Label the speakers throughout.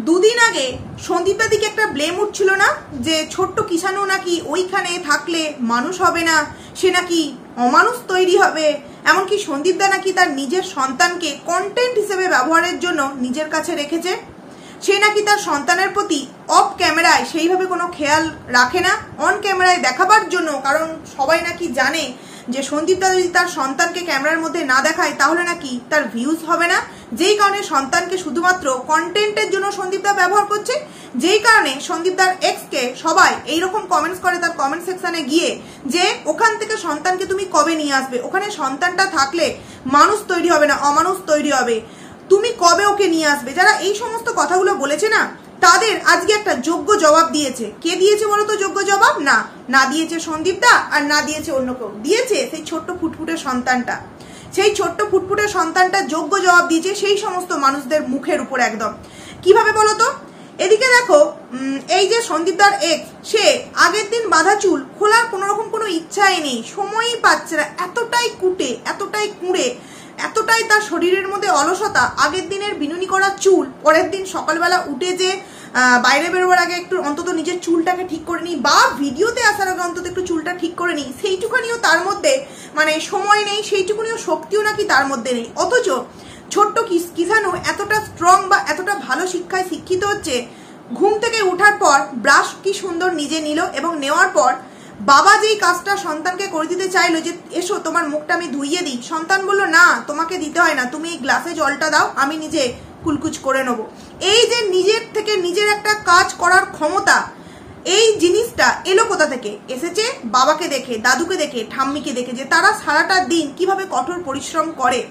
Speaker 1: দুদিন আগে সন্দীপ দাদিকে একটা ব্লেম উঠছিল না যে ছোট্ট কিষাণু নাকি ওইখানে থাকলে মানুষ হবে না, সে নাকি অমানুষ তৈরি হবে, এমনকি সন্দীপ দা নাকি তার নিজের সন্তানকে কন্টেন্ট হিসেবে ব্যবহারের জন্য নিজের কাছে রেখেছে। সে নাকি তার সন্তানের প্রতি অফ ক্যামেরায় সেইভাবে কোনো খেয়াল রাখে না, অন ক্যামেরায় দেখাবার জন্য, কারণ সবাই নাকি জানে যে সন্দীপ দা যদি তার সন্তানকে ক্যামেরার মধ্যে না দেখায় তাহলে নাকি তার ভিউজ হবে না, যেই কারণে সন্তানকে শুধুমাত্র কন্টেন্টের জন্য সন্দীপ দা ব্যবহার করছে। যেই কারণে সন্দীপ দার এক্সকে সবাই এইরকম কমেন্টস করে তার কমেন্ট সেকশনে গিয়ে যে ওখান থেকে সন্তানকে তুমি কবে নিয়ে আসবে, ওখানে সন্তানটা থাকলে মানুষ তৈরি হবে না, অমানুষ তৈরি হবে, তুমি কবে ওকে নিয়ে আসবে। যারা এই সমস্ত কথাগুলো বলেছে না, তাদের আজকে একটা যোগ্য জবাব দিয়েছে। কে দিয়েছে বলতো যোগ্য জবাব? না দিয়েছে সন্দীপ দা, আর না দিয়েছে অন্য কেউ, দিয়েছে সেই ছোট্ট ফুটফুটে সন্তানটা। সেই ছোট্ট ফুটফুটে সন্তানটা যোগ্য জবাব দিয়েছে সেই সমস্ত মানুষদের মুখের উপর। একদম কিভাবে বলতো, এদিকে দেখো এই যে সন্দীপ দার এক্স, সে আগের দিন বাঁধা চুল খোলার কোনো রকম কোনো ইচ্ছাই নেই, সময়ই পাচ্ছে না, এতটাই কুটে, এতটাই কুঁড়ে, এতটাই তার শরীরের মধ্যে অলসতা। আগের দিনের বিনুনি করা চুল পরের দিন সকালবেলা উঠে যে বাইরে বেরোবার আগে একটু অন্তত নিজের চুলটাকে ঠিক করে নিই, বা ভিডিওতে আসার আগে অন্তত একটু চুলটা ঠিক করে নিই, সেইটুখানিও তার মধ্যে মানে সময় নেই, সেইটুকুনিও শক্তিও নাকি তার মধ্যে নেই। অথচ ছোট্ট কিষাণু এতটা স্ট্রং বা এতটা ভালো শিক্ষায় শিক্ষিত হচ্ছে, ঘুম থেকে ওঠার পর ব্রাশ কি সুন্দর নিজে নিল, এবং নেওয়ার পর বাবা যেই কাজটা সন্তানকে করে দিতে চাইলো যে এসো তোমার মুখটা আমি ধুইয়ে দিই, সন্তান বললো না তোমাকে দিতে হয় না, তুমি এই গ্লাসে জলটা দাও, আমি নিজে কুলকুচ করে নেবো। এই যে নিজের থেকে নিজের একটা কাজ করার ক্ষমতা, এই জিনিসটা এলো কোথা থেকে? এসেছে বাবাকে দেখে, দাদুকে দেখে, ঠাম্মিকে দেখে, যে তারা সারাটা দিন কিভাবে কঠোর পরিশ্রম করে।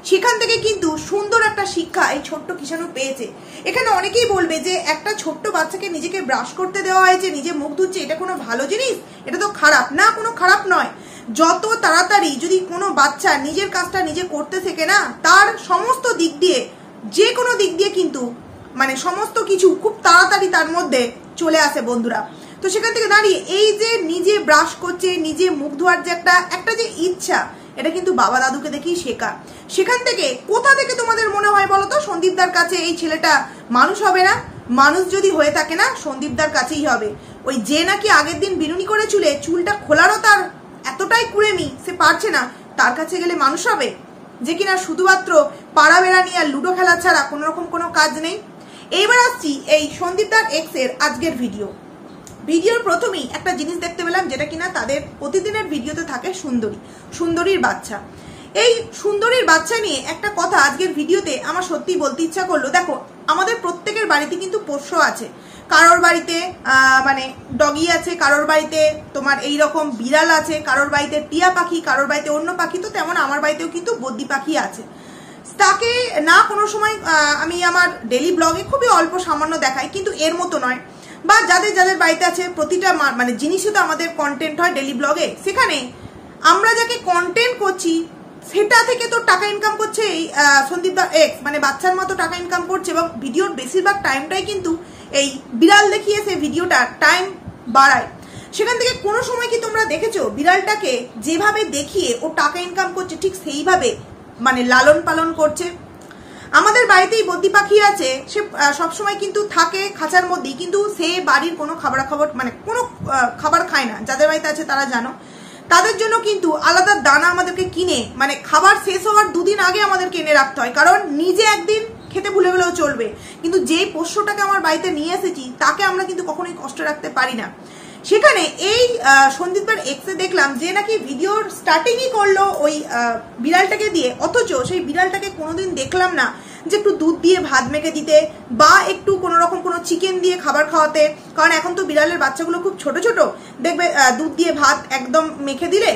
Speaker 1: সেখান থেকে কিন্তু সুন্দর একটা শিক্ষা এই ছোট্ট কিষাণু পেয়েছে। এখানে অনেকেই বলবে যে একটা ছোট্ট বাচ্চাকে নিজেকে ব্রাশ করতে দেওয়া হয়েছে, নিজে মুখ ধুচ্ছে, এটা কোনো ভালো জিনিস? এটা তো খারাপ না, কোনো খারাপ নয়। যত তাড়াতাড়ি যদি কোনো বাচ্চা নিজের কাজটা নিজে করতে শেখে না, তার সমস্ত দিক দিয়ে, যে কোনো দিক দিয়ে কিন্তু মানে সমস্ত কিছু খুব তাড়াতাড়ি তার মধ্যে চলে আসে বন্ধুরা। তো সেখান থেকে দাঁড়িয়ে এই যে নিজে ব্রাশ করছে, নিজে মুখ ধোয়ার যে একটা যে ইচ্ছা, এটা কিন্তু বাবা দাদুকে দেখেই শেখা। সেখান থেকে কোথা থেকে তোমাদের মনে হয় বলো তো সন্দীপদার কাছে এই ছেলেটা মানুষ হবে না? মানুষ যদি হয়ে থাকে না, সন্দীপদার কাছেই হবে। ওই যে নাকি আগের দিন বিনুনি করে চুলটা খোলারও তার এতটাই কুড়েমি, সে পারছে না, তার কাছে গেলে মানুষ হবে? যে কিনা শুধুমাত্র পাড়া বেড়ানি আর লুডো খেলা ছাড়া কোনো রকম কোনো কাজ নেই। এইবার আসছি এই সন্দীপদার এক্স এর আজকের ভিডিওর প্রথমেই একটা জিনিস দেখতে পেলাম, যেটা কিনা তাদের প্রতিদিনের ভিডিওতে থাকে সুন্দরীর বাচ্চা। এই সুন্দরীর বাচ্চা নিয়ে একটা কথা আজকের ভিডিওতে আমার সত্যি বলতে ইচ্ছা করলো। দেখো, আমাদের প্রত্যেকের বাড়িতে কিন্তু পোষ্য আছে, কারোর বাড়িতে মানে ডগি আছে, কারোর বাড়িতে তোমার এইরকম বিড়াল আছে, কারোর বাড়িতে টিয়া পাখি, কারোর বাড়িতে অন্য পাখি, তো তেমন আমার বাড়িতেও কিন্তু বদ্যি পাখি আছে। তাকে না কোনো সময় আমি আমার ডেলি ব্লগে খুবই অল্প সামান্য দেখাই, কিন্তু এর মতো নয়। বা যাদের বাড়িতে আছে প্রতিটা মানে জিনিসই তো আমাদের কন্টেন্ট হয় ডেলি ব্লগে, সেখানে আমরা যাকে কন্টেন্ট করছি সেটা থেকে তো টাকা ইনকাম করছে এই সন্দীপদা এক্স, মানে বাচ্চার মতো টাকা ইনকাম করছে, এবং ভিডিওর বেশিরভাগ টাইমটাই কিন্তু এই বিড়াল দেখিয়ে সে ভিডিওটা টাইম বাড়ায়। সেখান থেকে কোনো সময় কি তোমরা দেখেছো বিড়ালটাকে যেভাবে দেখিয়ে ও টাকা ইনকাম করছে, ঠিক সেইভাবে মানে লালন পালন করছে? আমাদের বাড়িতেই বদ্যি পাখি আছে, সে সবসময় কিন্তু থাকে খাঁচার মধ্যেই, কিন্তু সে বাড়ির কোনো খাবার মানে কোনো খাবার খায় না। যাদের বাড়িতে আছে তারা জানো, তাদের জন্য কিন্তু আলাদা দানা আমাদেরকে কিনে, মানে খাবার শেষ হওয়ার দুদিন আগে আমাদেরকে এনে রাখতে হয়, কারণ নিজে একদিন খেতে ভুলে গেলেও চলবে, কিন্তু যেই পোষ্যটাকে আমার বাড়িতে নিয়ে এসেছি তাকে আমরা কিন্তু কখনোই কষ্ট রাখতে পারি না। সেখানে এই সন্দীপদার এক্সে দেখলাম যে নাকি ভিডিওর স্টার্টিংই করলো ওই বিড়ালটাকে দিয়ে, অথচ সেই বিড়ালটাকে কোনোদিন দেখলাম না যে একটু দুধ দিয়ে ভাত মেখে দিতে, বা একটু কোনো রকম কোনো চিকেন দিয়ে খাবার খাওয়াতে। কারণ এখন তো বিড়ালের বাচ্চাগুলো খুব ছোট ছোট, দেখবে দুধ দিয়ে ভাত একদম মেখে দিলে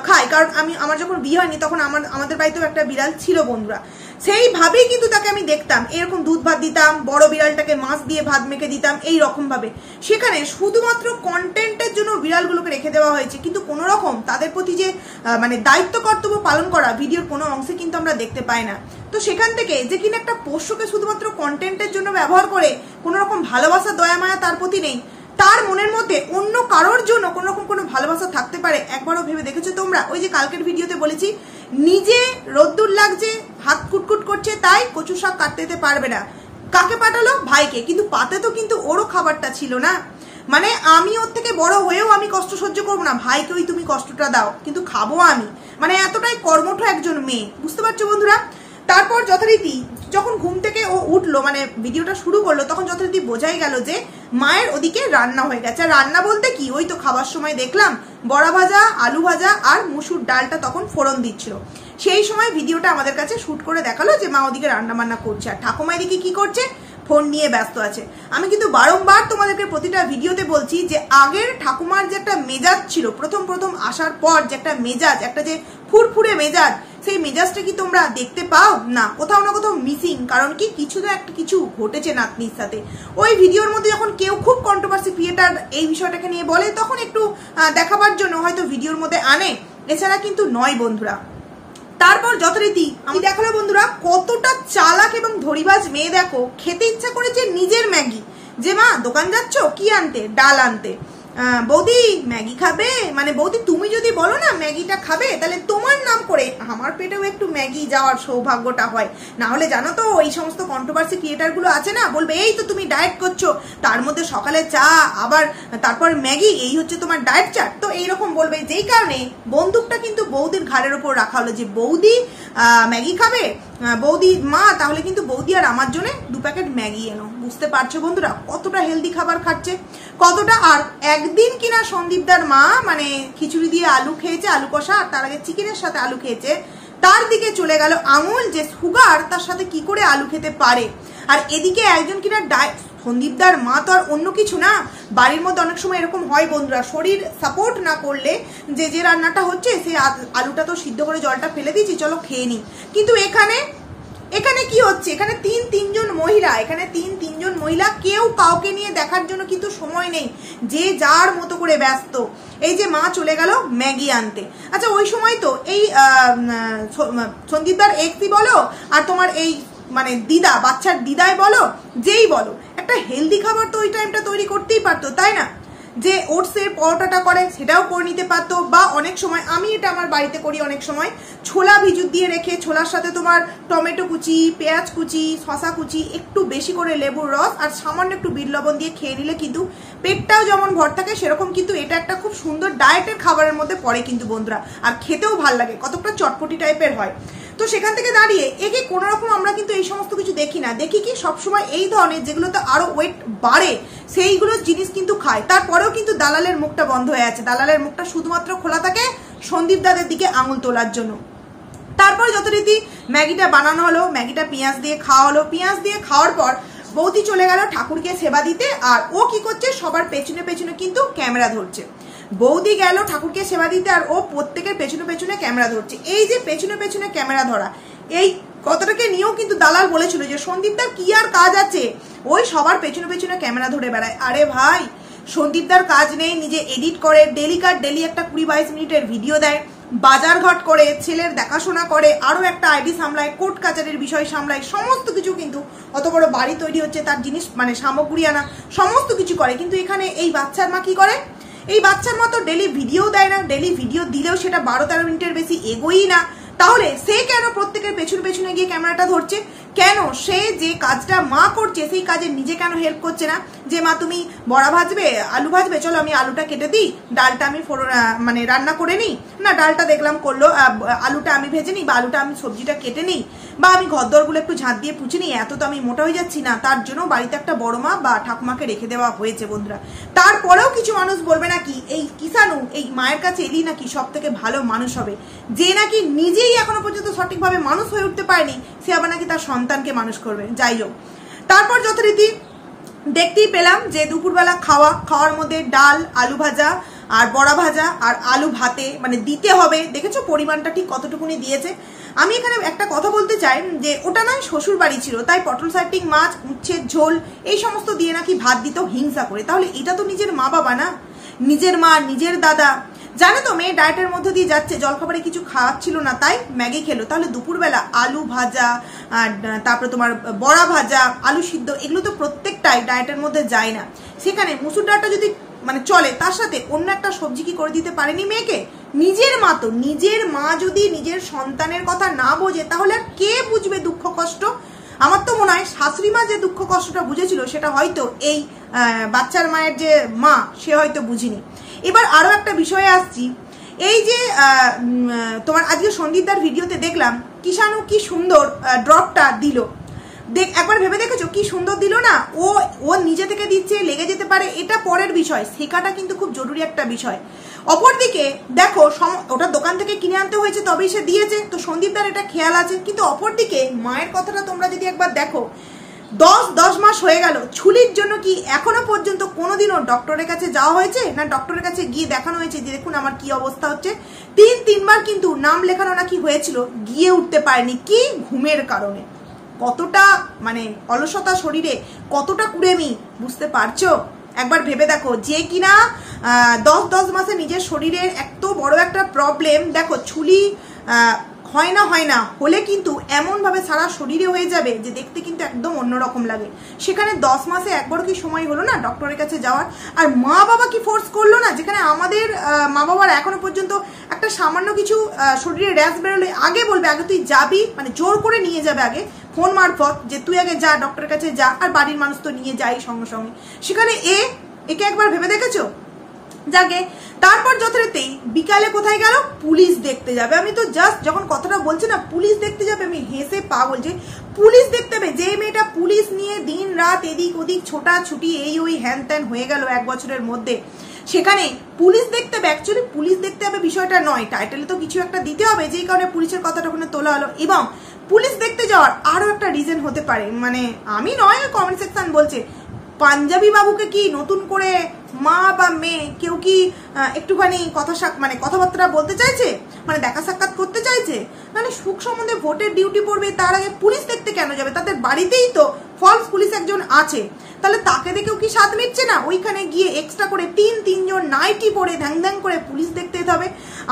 Speaker 1: খায়। কারণ আমার যখন বিয়ে হয়নি তখন আমাদের বাড়িতেও একটা বিড়াল ছিল বন্ধুরা, সেইভাবেই কিন্তু তাকে আমি দেখতাম, এরকম দুধ ভাত দিতাম, বড় বিড়ালটাকে মাছ দিয়ে ভাত মেখে দিতাম, এই রকম ভাবে। সেখানে শুধুমাত্র কন্টেন্টের জন্য বিড়ালগুলোকে রেখে দেওয়া হয়েছে, কিন্তু কোনো রকম তাদের প্রতি যে মানে দায়িত্ব কর্তব্য পালন করা ভিডিওর কোনো অংশে কিন্তু আমরা দেখতে পাই না। তো সেখান থেকে যে কিনা একটা পোষ্যকে শুধুমাত্র কন্টেন্টের জন্য ব্যবহার করে কোনো রকম ভালোবাসা দয়া মায়া তার প্রতি নেই, তার মনের মধ্যে অন্য কারোর জন্য কোনো রকম কোনো ভালোবাসা থাকতে পারে একবারও ভেবে দেখেছো তোমরা? ওই যে কালকের ভিডিওতে বলেছি, নিজে রোদ্দুর লাগছে, হাত কুটকুট করছে, তাই কচু শাক কাটতে পারবে না, কাকে পাঠালো? ভাইকে। কিন্তু পাতে তো কিন্তু ওরও খাবারটা ছিল না। মানে আমি ওর থেকে বড় হয়েও আমি কষ্ট সহ্য করবো না, ভাইকেই তুমি কষ্টটা দাও, কিন্তু খাবো আমি। মানে এতটাই কর্মঠ একজন মেয়ে, বুঝতে পারছো বন্ধুরা? তারপর যথারীতি যখন ঘুম থেকে ও উঠলো, মানে ভিডিওটা শুরু করলো, তখন যথারীতি বোঝাই গেল যে মায়ের ওদিকে রান্না হয়ে গেছে। রান্না বলতে কি, ওই তো খাবার সময় দেখলাম বড়া ভাজা, আলু ভাজা আর মুসুর ডালটা তখন ফোড়ন দিচ্ছিল। সেই সময় ভিডিওটা আমাদের কাছে শুট করে দেখালো যে মা ওদিকে রান্না বান্না করছে, আর ঠাকুমা এদিকে কি করছে, ফোন নিয়ে ব্যস্ত আছে। আমি কিন্তু বারংবার তোমাদেরকে প্রতিটা ভিডিওতে বলছি যে আগের ঠাকুমার যে একটা মেজাজ ছিল, প্রথম আসার পর যে একটা মেজাজ, একটা যে ফুরফুরে মেজাজ, সেই মেজাজটা কি তোমরা দেখতে পাও? না, কোথাও না কোথাও মিসিং। কারণ কি, কিছু তো একটা কিছু ঘটেছে নাতনির সাথে। ওই ভিডিওর মধ্যে যখন কেউ খুব কন্ট্রোভার্সি ক্রিয়েটার এই বিষয়টাকে নিয়ে বলে, তখন একটু দেখাবার জন্য হয়তো ভিডিওর মধ্যে আনে, এছাড়া কিন্তু নয় বন্ধুরা। তারপর যথারীতি আমি দেখালো বন্ধুরা কতটা চালাক এবং ধরিবাজ মেয়ে। দেখো, খেতে ইচ্ছা করেছে নিজের ম্যাগি, যে মা দোকান যাচ্ছ কি আনতে, ডাল আনতে, বৌদি ম্যাগি খাবে, মানে বৌদি তুমি যদি বলো না ম্যাগিটা খাবে, তাহলে তোমার নাম করে আমার পেটেও একটু ম্যাগি যাওয়ার সৌভাগ্যটা হয়। না হলে জানো তো এই সমস্ত কন্ট্রোভার্সি ক্রিয়েটারগুলো আছে না, বলবে এই তো তুমি ডায়েট করছো, তার মধ্যে সকালে চা, আবার তারপর ম্যাগি, এই হচ্ছে তোমার ডায়েট চার্ট। তো এইরকম বলবে, যেই কারণে বন্দুকটা কিন্তু বৌদির ঘাড়ের ওপর রাখা হলো যে বৌদি ম্যাগি খাবে, বৌদি মা তাহলে কিন্তু বৌদি আর আমার জন্য 2 প্যাকেট ম্যাগি এনো। বুঝতে পারছো বন্ধুরা কতটা হেলদি খাবার খাচ্ছে, কতটা। আর একদিন কিনা সন্দীপদার মা মানে খিচুড়ি দিয়ে আলু খেয়েছে, আলু কষা, আর তার আগে চিকেনের সাথে আলু খেয়েছে, তার দিকে চলে গেল আঙুল যে সুগার, তার সাথে কি করে আলু খেতে পারে। আর এদিকে একজন কিনা সন্দীপদার মা তো আর অন্য কিছু না, বাড়ির মধ্যে অনেক সময় এরকম হয় বন্ধুরা, শরীর সাপোর্ট না করলে যে রান্নাটা হচ্ছে সেই আলুটা তো সিদ্ধ করে জলটা ফেলে দিয়েছি, চলো খেয়ে নি। কিন্তু এখানে কি হচ্ছে, এখানে তিনজন মহিলা, এখানে তিনজন মহিলা, কেউ কাউকে নিয়ে দেখার জন্য কিন্তু সময় নেই, যে যার মতো করে ব্যস্ত। এই যে মা চলে গেল ম্যাগি আনতে। আচ্ছা, ওই সময় তো এই সন্দীপদার এক্সি বলো আর তোমার এই মানে দিদা, বাচ্চার দিদাই বলো, যেই বলো, একটা হেলদি খাবার তো ওই টাইমটা তৈরি করতেই পারতো, তাই না? যে ওটসের পরোটাটা করে সেটাও করে নিতে পারতো, বা অনেক সময় আমি এটা আমার বাড়িতে করি, অনেক সময় ছোলা ভিজুত দিয়ে রেখে ছোলার সাথে তোমার টমেটো কুচি, পেঁয়াজ কুচি, শশা কুচি, একটু বেশি করে লেবুর রস আর সামান্য একটু বিট লবণ দিয়ে খেয়ে নিলে কিন্তু পেটটাও যেমন ভর থাকে, সেরকম কিন্তু এটা একটা খুব সুন্দর ডায়েটের খাবারের মধ্যে পড়ে কিন্তু বন্ধুরা। আর খেতেও ভাল লাগে, কতটা চটপটি টাইপের হয়। তো সেখান থেকে দাঁড়িয়ে একে কোনো রকম আমরা কিন্তু এই সমস্ত কিছু দেখি না, দেখি কি সবসময় এই ধরনের যেগুলোতে আরো ওয়েট বাড়ে সেইগুলো জিনিস কিন্তু খায়। তারপরেও কিন্তু দালালের মুখটা বন্ধ হয়ে আছে, দালালের মুখটা শুধুমাত্র খোলা থাকে সন্দীপ দাদের দিকে আঙুল তোলার জন্য। তারপর যথারীতি ম্যাগিটা বানানো হলো, ম্যাগিটা পেঁয়াজ দিয়ে খাওয়া হলো, পেঁয়াজ দিয়ে খাওয়ার পর বৌদি চলে গেল ঠাকুরকে সেবা দিতে। আর ও কি করছে, সবার পেছনে পেছনে কিন্তু ক্যামেরা ধরছে। বৌদি গেল ঠাকুরকে সেবা দিতে, আর ও প্রত্যেকের পেছনে পেছনে ক্যামেরা ধরছে। এই যে পেছনে পেছনে ক্যামেরা ধরা, এই কথাটাকে নিয়েও কিন্তু দালাল বলেছিল যে সন্দীপদার কি আর কাজ আছে, ওই সবার পেছনে পেছনে ক্যামেরা ধরে বেড়ায়। আরে ভাই, সন্দীপদার কাজ নেই, নিজে এডিট করে ডেলি একটা 20-22 মিনিটের ভিডিও দেয়, বাজার ঘাট করে, ছেলের দেখাশোনা করে, আরো একটা আইডি সামলায়, কোর্ট কাচারের বিষয় সামলায়, সমস্ত কিছু কিন্তু, অত বড় বাড়ি তৈরি হচ্ছে, তার জিনিস মানে সামগ্রী আনা, সমস্ত কিছু করে। কিন্তু এখানে এই বাচ্চার মা কি করে, এই বাচ্চার মা তো ডেলি ভিডিও দেয় না, ডেলি ভিডিও দিলেও সেটা 12-13 মিনিটের বেশি এগোই না। তাহলে সে কেন প্রত্যেকের পেছনে পেছনে গিয়ে ক্যামেরাটা ধরছে? কেন সে যে কাজটা মা করছে সেই কাজে নিজে কেন হেল্প করছে না? যে মা তুমি বড়া ভাজবে, আলু ভাজবে, চলো আমি আলুটা কেটে দিই, ডালটা আমি মানে রান্না করে নিই, না ডালটা দেখলাম করলো, আলুটা আমি ভেজে নিই, বা আলুটা আমি সবজিটা কেটে নিই, বা আমি ঘরদোরগুলো একটু ঝাঁট দিয়ে পুছে নিই, এত তো আমি মোটা হয়ে যাচ্ছি না, তার জন্য বাড়িতে একটা বড় মা বা ঠাকুমাকে রেখে দেওয়া হয়েছে বন্ধুরা। তারপরেও কিছু মানুষ বলবে নাকি এই কিষাণু এই মায়ের কাছে এলি নাকি সব থেকে ভালো মানুষ হবে, যে নাকি নিজেই এখনো পর্যন্ত সঠিকভাবে মানুষ হয়ে উঠতে পারেনি, সে আবার নাকি তার সন্তানকে মানুষ করবে। যাই হোক, তারপর যথারীতি দেখতেই পেলাম যে দুপুরবেলা খাওয়ার মধ্যে ডাল, আলু ভাজা আর বড়া ভাজা আর আলু ভাতে মানে দিতে হবে। দেখেছো পরিমাণটা ঠিক কতটুকুনি দিয়েছে। আমি এখানে একটা কথা বলতে চাই যে ওটা নয় শ্বশুর বাড়ি ছিল, তাই পটল সাইটিং মাছ, উচ্ছের ঝোল এই সমস্ত দিয়ে নাকি ভাত দিত হিংসা করে। তাহলে এটা তো নিজের মা বাবা না, নিজের মা, নিজের দাদা। জানো তো মেয়ে ডায়েটের মধ্যে দিয়ে যাচ্ছে, জলখাবারে কিছু খাওয়াচ্ছিল না তাই ম্যাগি খেলো। তাহলে দুপুরবেলা আলু ভাজা, তারপরে তোমার বড়া ভাজা, আলু সিদ্ধ, এগুলো তো প্রত্যেকটাই ডায়েটের মধ্যে যায় না। সেখানে মুসুর ডালটা যদি মানে চলে, তার সাথে অন্য একটা সবজি কি করে দিতে পারেনি মেয়েকে? নিজের মা তো, নিজের মা যদি নিজের সন্তানের কথা না বোঝে তাহলে আর কে বুঝবে দুঃখ কষ্ট? আমার তো মনে হয় শাশুড়ি মা যে দুঃখ কষ্টটা বুঝেছিল সেটা হয়তো এই বাচ্চার মায়ের যে মা সে হয়তো বুঝিনি। এবার আরো একটা বিষয়ে আসছি, এই যে তোমার আজকে সন্দীপদার ভিডিওতে দেখলাম কিষাণু কি সুন্দর ড্রপটা দিল, একবার ভেবে দেখেছো কি সুন্দর দিল না? ও নিজে থেকে দিচ্ছে, লেগে যেতে পারে, এটা পরের বিষয়, শেখাটা কিন্তু খুব জরুরি একটা বিষয়। অপরদিকে দেখো ওটা দোকান থেকে কিনে আনতে হয়েছে তবেই সে দিয়েছে, তো সন্দীপদার এটা খেয়াল আছে। কিন্তু অপরদিকে মায়ের কথাটা তোমরা যদি একবার দেখো, 10 মাস হয়ে গেল, ছুলির জন্য কি এখনো পর্যন্ত কোনোদিনও ডক্টরের কাছে যাওয়া হয়েছে? না ডক্টরের কাছে গিয়ে দেখানো হয়েছে যে দেখুন আমার কি অবস্থা হচ্ছে? 3বার কিন্তু নাম লেখানো নাকি হয়েছিল, গিয়ে উঠতে পারেনি। কি? ঘুমের কারণে। কতটা মানে অলসতা শরীরে, কতটা কুড়েমি, বুঝতে পারছো? একবার ভেবে দেখো, যে কিনা 10 মাসে নিজের শরীরের এত বড় একটা প্রবলেম, দেখো ছুলি হয় না হলে কিন্তু এমন ভাবে সারা শরীরে হয়ে যাবে যে দেখতে কিন্তু একদম অন্যরকম লাগে। সেখানে 10 মাসে একবারও কি সময় হলো না ডক্টরের কাছে যাওয়ার? আর মা বাবা কি ফোর্স করলো না? যেখানে আমাদের মা বাবার এখনো পর্যন্ত একটা সামান্য কিছু শরীরে র্যাশ বেরোলে আগে বলবে আগে তুই যাবি, মানে জোর করে নিয়ে যাবে আগে ফোন মারফত যে তুই আগে যা ডক্টরের কাছে যা, আর বাড়ির মানুষ তো নিয়ে যাই সঙ্গে সঙ্গে। সেখানে একে একবার ভেবে দেখেছো? যাকে তারপর যথারীতি বিকালে কোথায় গেল? পুলিশ দেখতে যাবে। আমি তো জাস্ট যখন কথাটা বলছি না পুলিশ দেখতে যাবে, আমি হেসে পাগল যে পুলিশ দেখতে হবে। যে মেয়েটা পুলিশ নিয়ে দিন রাত এদিক ওদিক ছোটাছুটি এই ওই হ্যান ত্যান হয়ে গেল 1 বছরের মধ্যে, সেখানে পুলিশ দেখতে হবে। অ্যাকচুয়ালি পুলিশ দেখতে হবে বিষয়টা নয়, টাইটেলে তো কিছু একটা দিতে হবে, যেই কারণে পুলিশের কথাটা ওখানে তোলা হলো। এবং পুলিশ দেখতে যাওয়ার আরো একটা রিজন হতে পারে, মানে আমি নয়, কমেন্ট সেকশন বলছে পাঞ্জাবি বাবুকে কি নতুন করে মা বা মেয়ে কেউ কি একটুখানি কথাবার্তা বলতে চাইছে, মানে দেখা সাক্ষাৎ করতে চাইছে? মানে সুখ সম্বন্ধে ভোটের ডিউটি পড়বে, তার আগে পুলিশ দেখতে কেন যাবে? তাদের বাড়িতেই তো ফলস পুলিশ একজন আছে, তাহলে তাকে দেখেও কি স্বাদ মিটছে না? ওইখানে গিয়ে এক্সট্রা করে তিনজন নাইটি পরে ধ্যাং করে পুলিশ দেখতে যেতে হবে।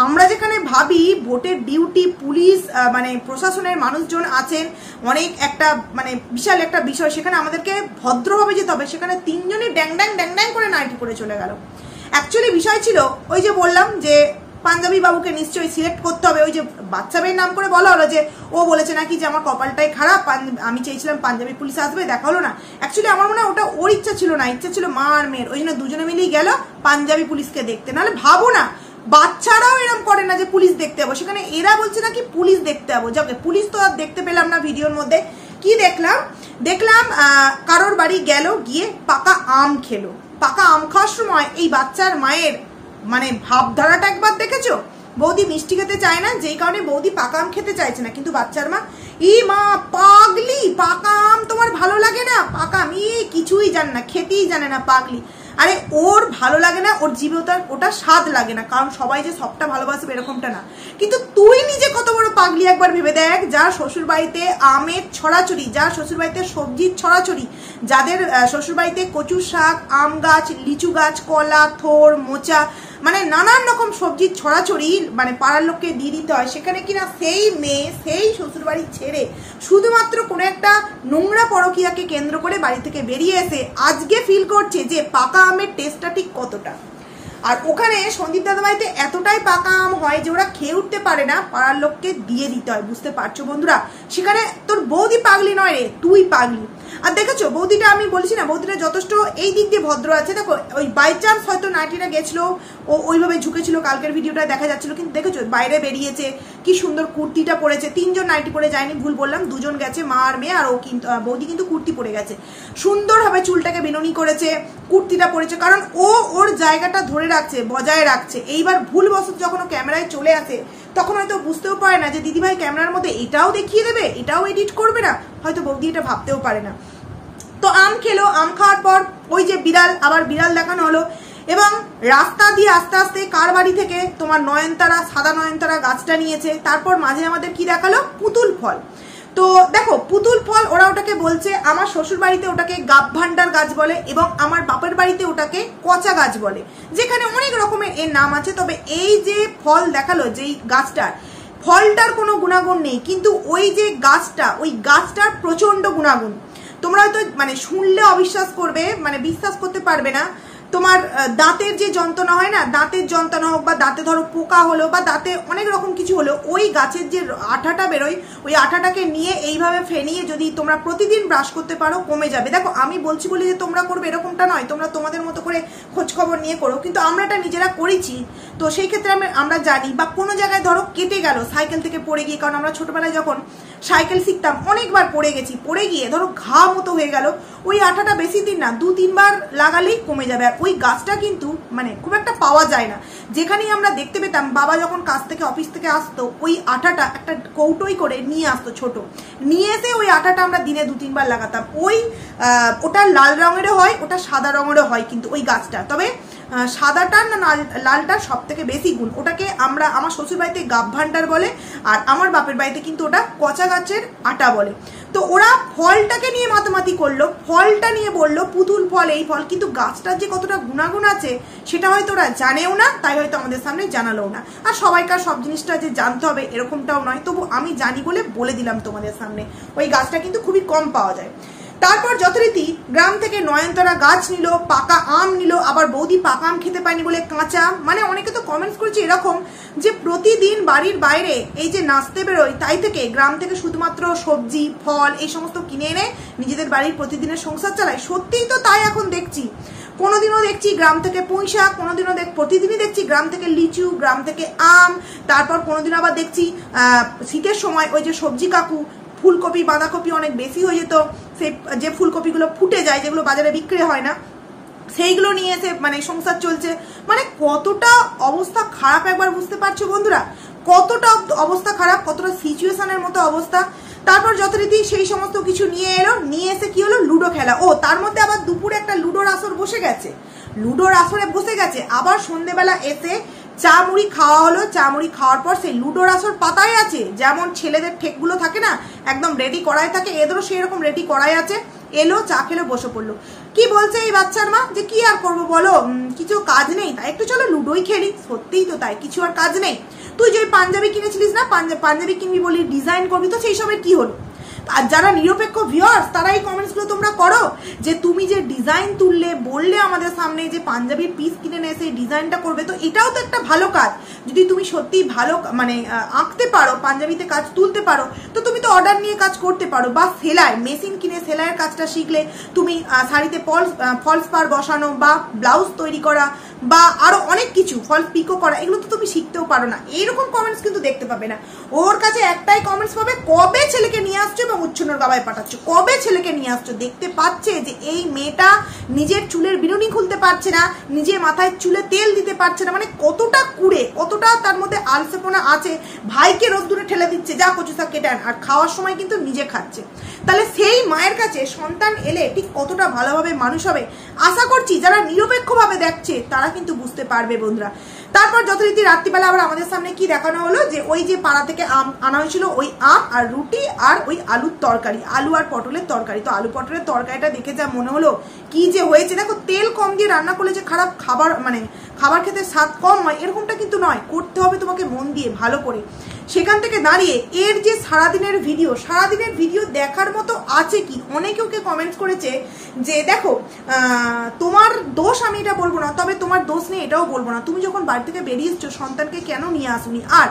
Speaker 1: আমরা যেখানে ভাবি ভোটের ডিউটি পুলিশ মানে প্রশাসনের মানুষজন আছেন, অনেক একটা মানে বিশাল একটা বিষয়, সেখানে আমাদেরকে ভদ্রভাবে যেতে হবে, সেখানে 3জনই ড্যাং করে নাইটি পরে চলে গেল। অ্যাকচুয়ালি বিষয় ছিল ওই যে বললাম যে পাঞ্জাবি বাবুকে নিশ্চয়ই সিলেক্ট করতে হবে। ওই যে বাচ্চা মেয়ের নাম করে বলা হলো যে ও বলেছে নাকি যে আমার কপালটাই খারাপ, আমি চেয়েছিলাম পাঞ্জাবি পুলিশ আসবে, দেখা হলো না। অ্যাকচুয়ালি আমার মনে হয় ওটা ওর ইচ্ছা ছিল না, ইচ্ছা ছিল মা আর মেয়ের, ওই জন্য দুজনে মিলেই গেল পাঞ্জাবি পুলিশকে দেখতে। নাহলে ভাবো না, বাচ্চারাও এরকম করে না যে পুলিশ দেখতে যাবো, সেখানে এরা বলছে নাকি পুলিশ দেখতে যাবো। যাকে পুলিশ তো আর দেখতে পেলাম না ভিডিওর মধ্যে। কি দেখলাম কারোর বাড়ি গেল, গিয়ে পাকা আম খেলো। পাকা আম খাওয়ার সময় এই বাচ্চার মায়ের মানে ভাবধারাটা একবার দেখেছো? বৌদি মিষ্টি খেতে চায় না, যেই কারণে বৌদি পাকা আম খেতে চাইছে না, কিন্তু বাচ্চার মা ই মা পাগলি, পাকা আম তোমার ভালো লাগে না? পাকা আম কিছুই জানে না, খেতেই জানে না, পাগলি। আরে ওর ভালো লাগে না, ওর জীবে ওটা স্বাদ লাগে না, কারণ সবাই যে সবটা ভালোবাসবে এরকমটা না। কিন্তু তুই নিজে কত বড় পাগলি একবার ভেবে দেখ, যার শ্বশুর বাড়িতে আমের ছড়াছড়ি, যার শ্বশুর বাড়িতে সবজির ছড়াছড়ি, যাদের শ্বশুর বাড়িতে কচু শাক, আম গাছ, লিচু গাছ, কলা, থোর, মোচা, মানে নানান রকম সবজির ছড়াছড়ি মানে পাড়ার লোককে দিয়ে দিতে হয়, সেখানে কিনা সেই মেয়ে সেই শ্বশুর বাড়ি ছেড়ে শুধুমাত্র কোনো একটা নোংরা পরকীয়াকে কেন্দ্র করে বাড়ি থেকে বেরিয়ে এসে আজকে ফিল করছে যে পাকা আমের টেস্টটা ঠিক কতটা। আর ওখানে সন্দীপ দাদা বাড়িতে এতটাই পাকা আম হয় যে ওরা খেয়ে উঠতে পারে না, পাড়ার লোককে দিয়ে দিতে হয়। বুঝতে পারছো বন্ধুরা? সেখানে তোর বৌদি পাগলি নয় রে, তুই পাগলি। আর দেখেছো বৌদিটা, আমি বলছি না বৌদিটা যথেষ্ট এই দিক দিয়ে ভদ্র আছে। দেখো ওই বাই চান্স হয়তো নাইটিটা গেছিলো, ও ওইভাবে ঝুঁকেছিল, কালকের ভিডিওটা দেখা যাচ্ছিল, কিন্তু দেখেছো বাইরে বেরিয়েছে, কি সুন্দর কুর্তিটা পরেছে। 3জন নাইটি পরে যায়নি, ভুল বললাম, 2জন গেছে, মা আর মেয়ে, আর ও কিন্তু বৌদি কিন্তু কুর্তি পরে গেছে। সুন্দরভাবে চুলটাকে বিনুনি করেছে, কুর্তিটা পরেছে, কারণ ও ওর জায়গাটা ধরে রাখছে, বজায় রাখছে। এইবার ভুলবশত যখন ও ক্যামেরায় চলে আসে তখন হয়তো বুঝতেও পারে না যে দিদিভাই ক্যামেরার মধ্যে এটাও দেখিয়ে দেবে, এটাও এডিট করবে না, হয়তো বৌদি এটা ভাবতেও পারে না। তো আম খেলো, আম খাওয়ার পর ওই যে আবার বিড়াল দেখানো হলো, এবং রাস্তা দিয়ে আস্তে আস্তে কার বাড়ি থেকে তোমার নয়নতারা, সাদা নয়নতারা গাছটা নিয়েছে। তারপর মাঝে আমাদের কি দেখালো? পুতুল ফল। তো দেখো পুতুল ফল, ওরা ওটাকে বলছে, আমার শ্বশুর বাড়িতে ওটাকে গাব ভান্ডার গাছ বলে, এবং আমার বাপের বাড়িতে ওটাকে কচা গাছ বলে, যেখানে অনেক রকমের এর নাম আছে। তবে এই যে ফল দেখালো, যেই গাছটার ফলটার কোনো গুণাগুণ নেই, কিন্তু ওই যে গাছটা, ওই গাছটার প্রচন্ড গুণাগুণ। তোমরা হয়তো মানে শুনলে অবিশ্বাস করবে, মানে বিশ্বাস করতে পারবে না। তোমার দাঁতের যে যন্ত্রণা হয় না, দাঁতের যন্ত্রণা হোক বা দাঁতে ধরো পোকা হলো বা দাঁতে অনেক রকম কিছু হলো, ওই গাছের যে আঠাটা বেরোয় ওই আঠাটাকে নিয়ে এইভাবে ফেনিয়ে যদি তোমরা প্রতিদিন ব্রাশ করতে পারো কমে যাবে। দেখো আমি বলছি বলি যে তোমরা করবে এরকমটা নয়, তোমরা তোমাদের মতো করে খোঁজ খবর নিয়ে করো, কিন্তু আমরা এটা নিজেরা করেছি। তো সেই ক্ষেত্রে আমরা জানি। বা কোনো জায়গায় ধরো কেটে গেল সাইকেল থেকে পড়ে গিয়ে, কারণ আমরা ছোটবেলায় যখন সাইকেল শিখতাম অনেকবার পড়ে গেছি, পড়ে গিয়ে ধরো ঘা মতো হয়ে গেল, ওই আঠাটা বেশি দিন না 2-3 বার লাগালেই কমে যাবে। আর ওই গাছটা কিন্তু মানে খুব একটা পাওয়া যায় না। যেখানেই আমরা দেখতে পেতাম, বাবা যখন কাজ থেকে অফিস থেকে আসতো ওই আঠাটা একটা কৌটোই করে নিয়ে আসতো ছোট, নিয়ে এসে ওই আঠাটা আমরা দিনে 2-3 বার লাগাতাম। ওটা লাল রঙেরও হয়, ওটা সাদা রঙেরও হয়, কিন্তু ওই গাছটা তবে সাদাটা না লালটার সব থেকে বেশি গুণ। ওটাকে আমার শ্বশুর বাড়িতে গাব ভান্ডার বলে, আর আমার বাপের বাড়িতে কিন্তু ওটা কচা গাছের আটা বলে। তো ওরা ফলটাকে নিয়ে মাতামাতি করলো, ফলটা নিয়ে বললো পুতুল ফল এই ফল, কিন্তু গাছটার যে কতটা গুণাগুণ আছে সেটা হয়তো ওরা জানেও না, তাই হয়তো আমাদের সামনে জানালো না। আর সবাইকার সব জিনিসটা যে জানতে হবে এরকমটাও নয়, তবু আমি জানি বলে দিলাম তোমাদের সামনে। ওই গাছটা কিন্তু খুবই কম পাওয়া যায়। তারপর যথারীতি গ্রাম থেকে নয়নতারা গাছ নিল, পাকা আম নিল, আবার বৌদি পাকা আম খেতে পায়নি বলে কাঁচা। মানে অনেকে তো কমেন্টস করেছে এরকম যে প্রতিদিন বাড়ির বাইরে এই যে নাচতে বেরোয়, তাই থেকে গ্রাম থেকে শুধুমাত্র সবজি ফল এই সমস্ত কিনে এনে নিজেদের বাড়ির প্রতিদিনের সংসার চালায়। সত্যিই তো তাই এখন দেখছি। কোনোদিনও দেখছি গ্রাম থেকে পুঁই শাক, কোনোদিনও প্রতিদিনই দেখছি গ্রাম থেকে লিচু, গ্রাম থেকে আম। তারপর কোনোদিন আবার দেখছি শীতের সময় ওই যে সবজি কাকু ফুলকপি বাঁধাকপি অনেক বেশি হয়ে যেত, সেই যে ফুলকপিগুলো ফুটে যায় যেগুলো বাজারে বিক্রি হয় না, সেইগুলো নিয়ে এসে মানে সংসার চলছে। মানে কতটা অবস্থা খারাপ একবার বুঝতে পারছো বন্ধুরা, কতটা অবস্থা খারাপ, কতটা সিচুয়েশনের মতো অবস্থা। তারপর যথারীতি সেই সমস্ত কিছু নিয়ে এলো, নিয়ে এসে কি হলো লুডো খেলা। ও তার মধ্যে আবার দুপুরে একটা লুডোর আসর বসে গেছে, লুডোর আসরে বসে গেছে। আবার সন্ধ্যেবেলা এসে চা মুড়ি খাওয়া হলো, চা মুড়ি খাওয়ার পর সেই লুডোর আসর পাতায় আছে, যেমন ছেলেদের ঠেকগুলো থাকে না একদম রেডি করাই থাকে, এদেরও সেই রকম রেডি করাই আছে। এলো চা খেলো বসে পড়লো। কি বলছে এই বাচ্চার মা যে কি আর করবো বলো, কিছু কাজ নেই, তাই একটু চলো লুডোই খেলি। সত্যিই তো তাই, কিছু আর কাজ নেই। তুই যে পাঞ্জাবি কিনেছিলিস না, পাঞ্জাবি কিনবি বলি ডিজাইন করবি, তো সেই সবের কি হলো? আর যারা নিরপেক্ষ ভিউয়ার্স তারা এই কমেন্টসগুলো তোমরা করো যে তুমি যে ডিজাইন তুললে বললে আমাদের সামনে যে পাঞ্জাবির পিস কিনে নিয়ে এসে ডিজাইনটা করবে, তো এটাও তো একটা ভালো কাজ। যদি তুমি সত্যি ভালো মানে আঁকতে পারো, পাঞ্জাবিতে কাজ তুলতে পারো, তো তুমি তো অর্ডার নিয়ে কাজ করতে পারো। বা সেলাই মেশিন কিনে সেলাইয়ের কাজটা শিখলে তুমি শাড়িতে ফলস পার বসানো বা ব্লাউজ তৈরি করা বা আরো অনেক কিছু ফলস পিকো করা, এগুলো তো তুমি শিখতেও পারো না। এইরকম কমেন্টস কিন্তু দেখতে পাবে না। ওর কাছে একটাই কমেন্টস পাবে, কবে ছেলেকে নিয়ে আসছো এবং উচ্ছন্নর গাবায় পাঠাচ্ছ, কবে ছেলেকে নিয়ে আসছো। দেখতে পাচ্ছে যে এই মেয়েটা নিজের চুলের বিনুনি খুলতে পারছে না, নিজের মাথায় চুলে তেল দিতে পারছে না, মানে কতটা কুড়ে, কতটা তার মধ্যে আলসেপনা আছে। ভাইকে রোদ্দুরে ঠেলে দিচ্ছে, যা কচু শাক কেটে আন, আর খাওয়ার সময় কিন্তু নিজে খাচ্ছে। তাহলে সেই মায়ের কাছে সন্তান এলে ঠিক কতটা ভালোভাবে মানুষ হবে, আশা করছি যারা নিরপেক্ষভাবে দেখছে তারা কিন্তু বুঝতে পারবে বন্ধুরা। তারপর যথারীতি রাত্রিবেলা আবার আমাদের সামনে কি দেখানো হলো যে ওই যে পাড়া থেকে আম আনা হয়েছিল, ওই আম আর রুটি আর ওই আলুর তরকারি, আলু আর পটলের তরকারি। তো আলু পটলের তরকারিটা দেখে যা মনে হলো কি যে হয়েছে। দেখো তেল কম দিয়ে রান্না করলে যে খারাপ খাবার মানে খাবার খেতে স্বাদ কম হয় এরকমটা কিন্তু নয়, করতে হবে তোমাকে মন দিয়ে ভালো করে। সেখান থেকে দাঁড়িয়ে এর যে সারাদিনের ভিডিও দেখার মতো আছে কি? অনেকে ওকে কমেন্টস করেছে যে দেখো তোমার দোষ আমি এটা বলবো না, তবে তোমার দোষ নেই এটাও বলবো না, তুমি যখন বাড়ি থেকে বেরিয়ে এসছো সন্তানকে কেন নিয়ে আসুনি? আর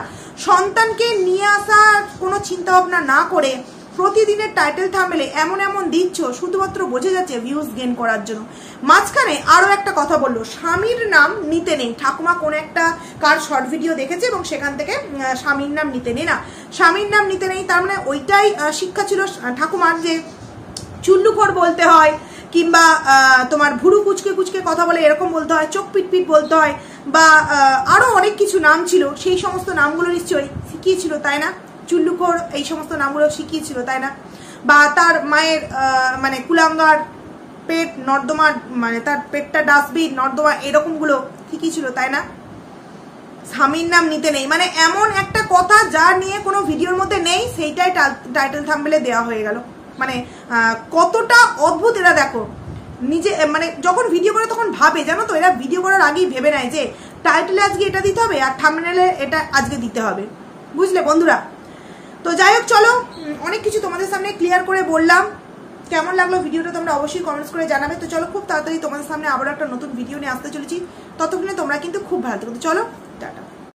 Speaker 1: সন্তানকে নিয়ে আসার কোনো চিন্তা ভাবনা না করে প্রতিদিনের টাইটেল থাম্বনেলে এমন এমন দিচ্ছ শুধুমাত্র বোঝা যাচ্ছে ভিউজ গেইন করার জন্য। মাঝখানে আরো একটা কথা বললো, স্বামীর নাম নিতে নেই। ঠাকুমা কোন একটা কার শর্ট ভিডিও দেখেছে এবং সেখান থেকে স্বামীর নাম নিতে নেই, না স্বামীর নাম নিতে নেই, তার মানে ওইটাই শিক্ষা ছিল ঠাকুমার যে চুল্লুখোর বলতে হয়, কিংবা তোমার ভুরু কুচকে কুচকে কথা বলে এরকম বলতে হয়, চোখ পিটপিট বলতে হয়, বা আরো অনেক কিছু নাম ছিল। সেই সমস্ত নামগুলো নিশ্চয়ই শিখিয়েছিল তাই না? চুল্লুখোর এই সমস্ত নামগুলো শিখিয়েছিল তাই না? বা তার মায়ের মানে কুলাঙ্গার, পেট নর্দমা, মানে তার পেটটা ডাস্টবিন নর্দমা, এরকমগুলো শিখিয়েছিল তাই না? স্বামীর নাম নিতে নেই মানে এমন একটা কথা যা নিয়ে কোনো ভিডিওর মধ্যে নেই, সেইটাই টাইটেল থাম্বনেলে দেওয়া হয়ে গেল। মানে কতটা অদ্ভুত এরা দেখো, নিজে মানে যখন ভিডিও করে তখন ভাবে, জানো তো, এরা ভিডিও করার আগেই ভেবে নেয় যে টাইটেলে আজকে এটা দিতে হবে আর থাম্বনেলে এটা আজকে দিতে হবে, বুঝলে বন্ধুরা? তো যাই হোক, চলো অনেক কিছু তোমাদের সামনে ক্লিয়ার করে বললাম। কেমন লাগলো ভিডিওটা তোমরা অবশ্যই কমেন্টস করে জানাবে। তো চলো খুব তাড়াতাড়ি তোমাদের সামনে আবার একটা নতুন ভিডিও নিয়ে আসতে চলেছি, ততক্ষণে তোমরা কিন্তু খুব ভালো থেকো। চলো।